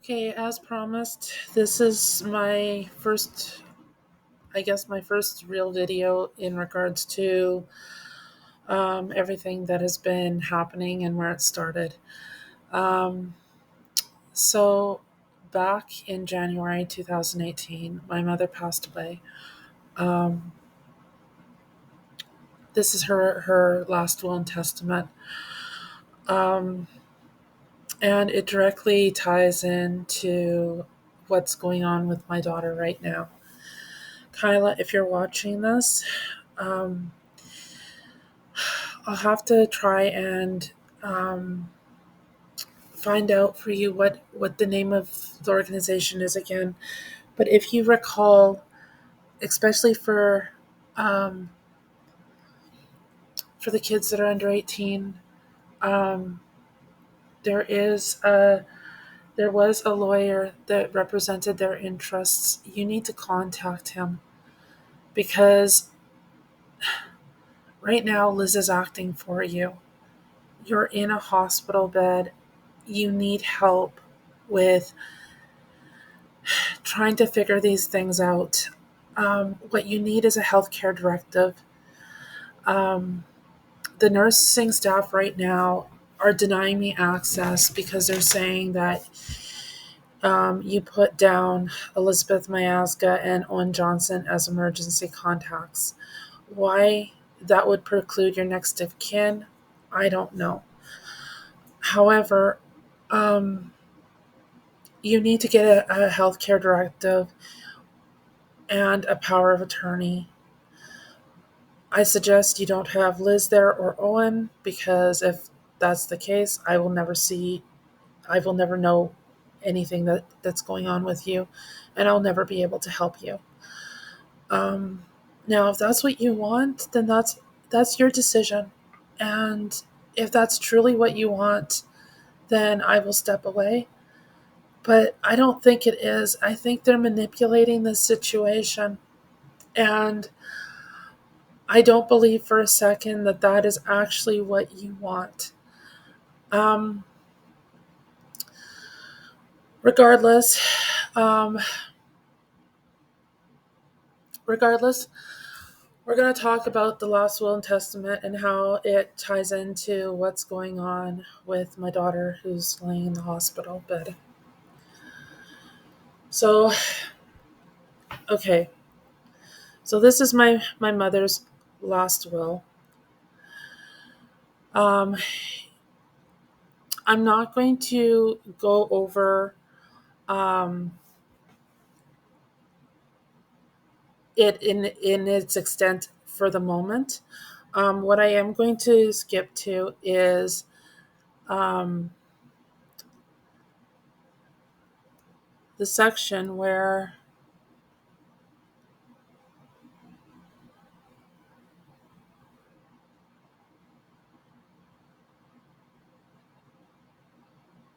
Okay, as promised, this is my first real video in regards to everything that has been happening and where it started. Um, so, back in January 2018, my mother passed away. Um, this is her last will and testament. Um, and it directly ties into what's going on with my daughter right now. Kyla, if you're watching this, um, I'll have to try and um, find out for you what the name of the organization is again. But if you recall, especially um, for the kids that are under 18, um, there is a there was a lawyer that represented their interests. You need to contact him because right now Liz is acting for you. You're in a hospital bed. You need help with trying to figure these things out. What you need is a healthcare directive. Um, the nursing staff right now are denying me access because they're saying that you put down Elizabeth Miazga and Owen Johnson as emergency contacts. Why that would preclude your next of kin, I don't know. However, um, you need to get a healthcare directive and a power of attorney. I suggest you don't have Liz there or Owen because if that's the case, I will never know anything that's going on with you, and I'll never be able to help you. Um, Now, if that's what you want, then that's your decision, and if that's truly what you want, then I will step away. But I don't think it is. I think they're manipulating the situation, and I don't believe for a second that that is actually what you want. Um, regardless, um, regardless, we're going to talk about the Lost Will and Testament and how it ties into what's going on with my daughter who's laying in the hospital bed. So, okay, so this is my mother's lost will. Um, I'm not going to go over um, it in its extent for the moment. What I am going to skip to is um, the section where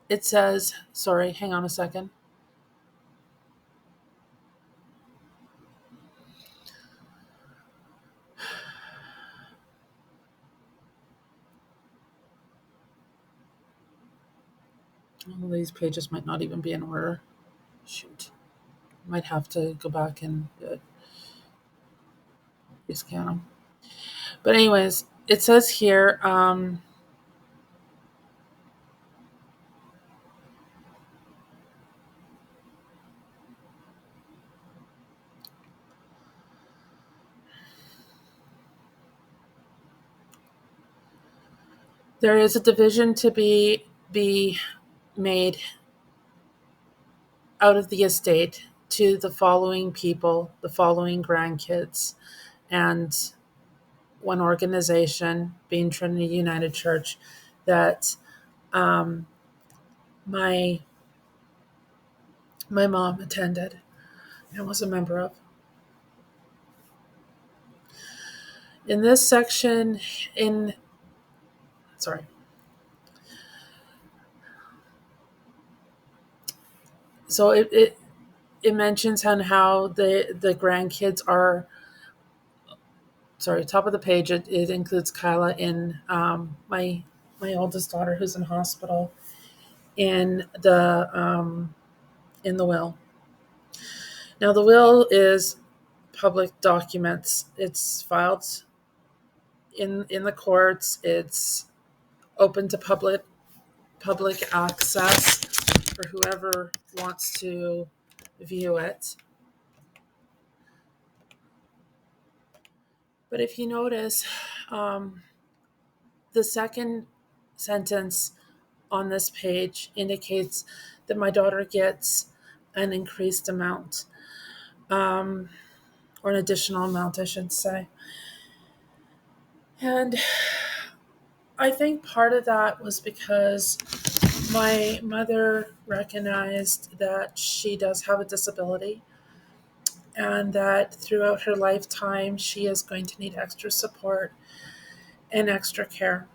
it says, sorry, hang on a second. Well, these pages might not even be in order. Shoot. Might have to go back and rescan them. But, anyways, it says here there is a division to be made out of the estate to the following people, the following grandkids, and one organization, being Trinity United Church, that um, my my mom attended and was a member of. In this section, in sorry, so it mentions on how the grandkids are. Sorry, top of the page. It includes Kyla in my oldest daughter who's in hospital in the in the will. Now, the will is public documents. It's filed in the courts. It's open to public access for whoever wants to view it. But if you notice, um, the second sentence on this page indicates that my daughter gets an increased amount, um, or an additional amount, I should say. And I think part of that was because my mother recognized that she does have a disability and that throughout her lifetime she is going to need extra support and extra care.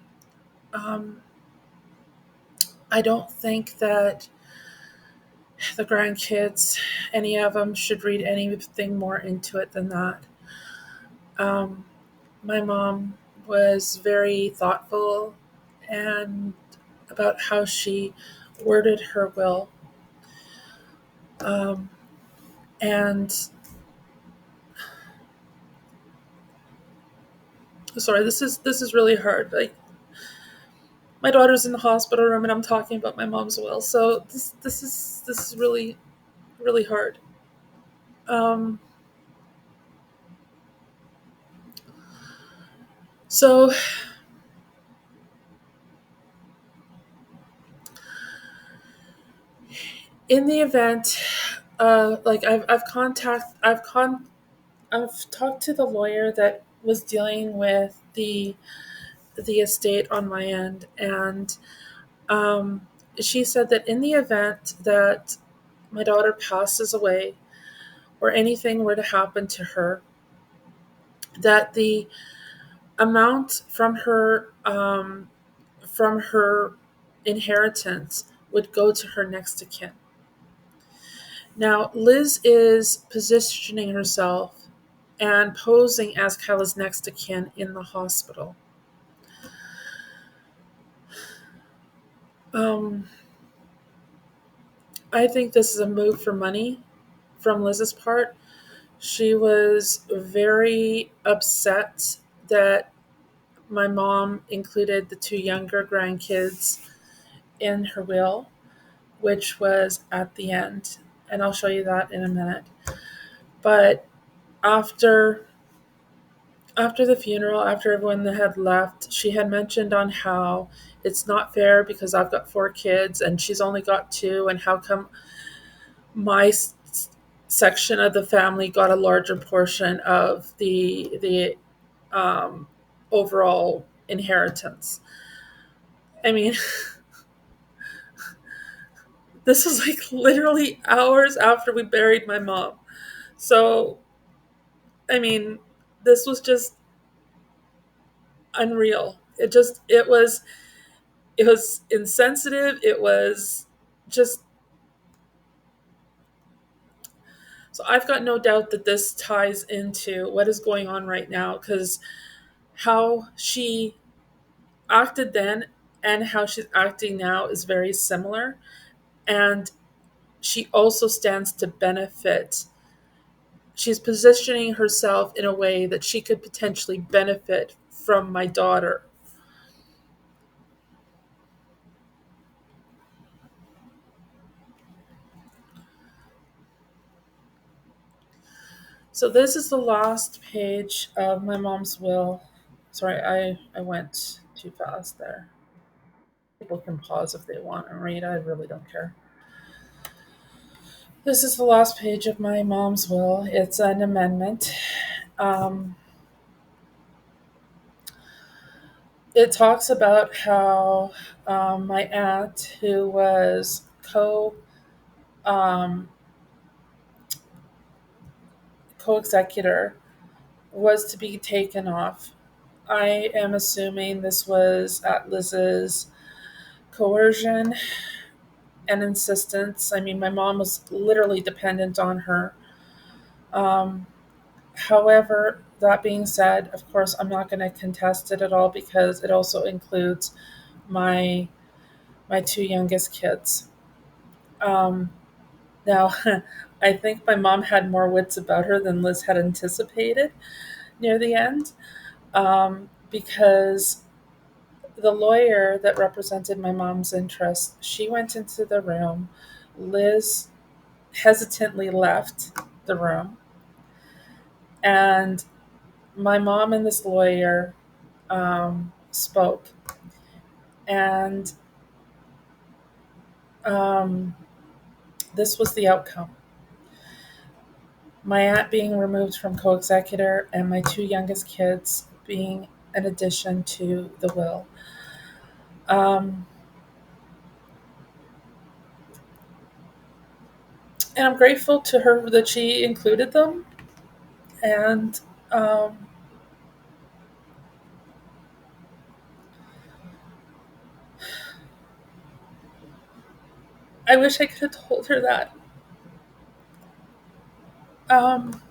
Um, I don't think that the grandkids, any of them, should read anything more into it than that. Um, my mom was very thoughtful and about how she worded her will. Um, and sorry, this is really hard. Like, my daughter's in the hospital room, and I'm talking about my mom's will, so this is really really hard. Um, so in the event, like I've talked to the lawyer that was dealing with the estate on my end, and um, she said that in the event that my daughter passes away or anything were to happen to her, that the amount from her inheritance would go to her next of kin. Now, Liz is positioning herself and posing as Kyla's next of kin in the hospital. Um, I think this is a move for money from Liz's part. She was very upset that my mom included the two younger grandkids in her will, which was at the end. And I'll show you that in a minute. But after after the funeral, after everyone had left, she had mentioned on how it's not fair because I've got four kids and she's only got two, and how come my section of the family got a larger portion of the um, overall inheritance. I mean, this was like literally hours after we buried my mom. So, I mean, this was just unreal. It was insensitive. It was just, so I've got no doubt that this ties into what is going on right now, because how she acted then and how she's acting now is very similar. And she also stands to benefit. She's positioning herself in a way that she could potentially benefit from my daughter. So this is the last page of my mom's will. Sorry, I went too fast there. People can pause if they want and read. I really don't care. This is the last page of my mom's will. It's an amendment. Um, it talks about how my aunt, who was um, co-executor, was to be taken off. I am assuming this was at Liz's coercion and insistence. I mean, my mom was literally dependent on her. Um, However, that being said, of course, I'm not going to contest it at all because it also includes my my two youngest kids. Um, Now, I think my mom had more wits about her than Liz had anticipated near the end, because the lawyer that represented my mom's interests, she went into the room. Liz hesitantly left the room, and my mom and this lawyer spoke, and um, this was the outcome. My aunt being removed from co executor, and my two youngest kids being an addition to the will. Um, and I'm grateful to her that she included them. And um, I wish I could have told her that. Um,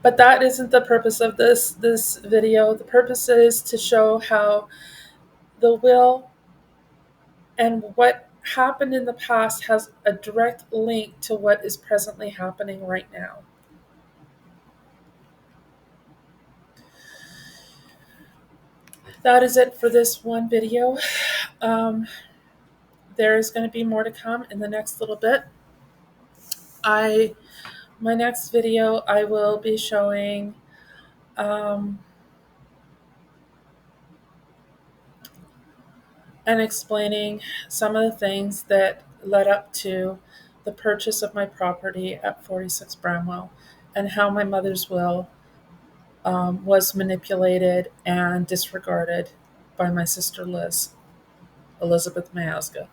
but that isn't the purpose of this video. The purpose is to show how the will and what happened in the past has a direct link to what is presently happening right now. That is it for this one video. Um, there is going to be more to come in the next little bit. My next video I will be showing um, and explaining some of the things that led up to the purchase of my property at 46 Bramwell, and how my mother's will was manipulated and disregarded by my sister Liz, Elizabeth Miasga.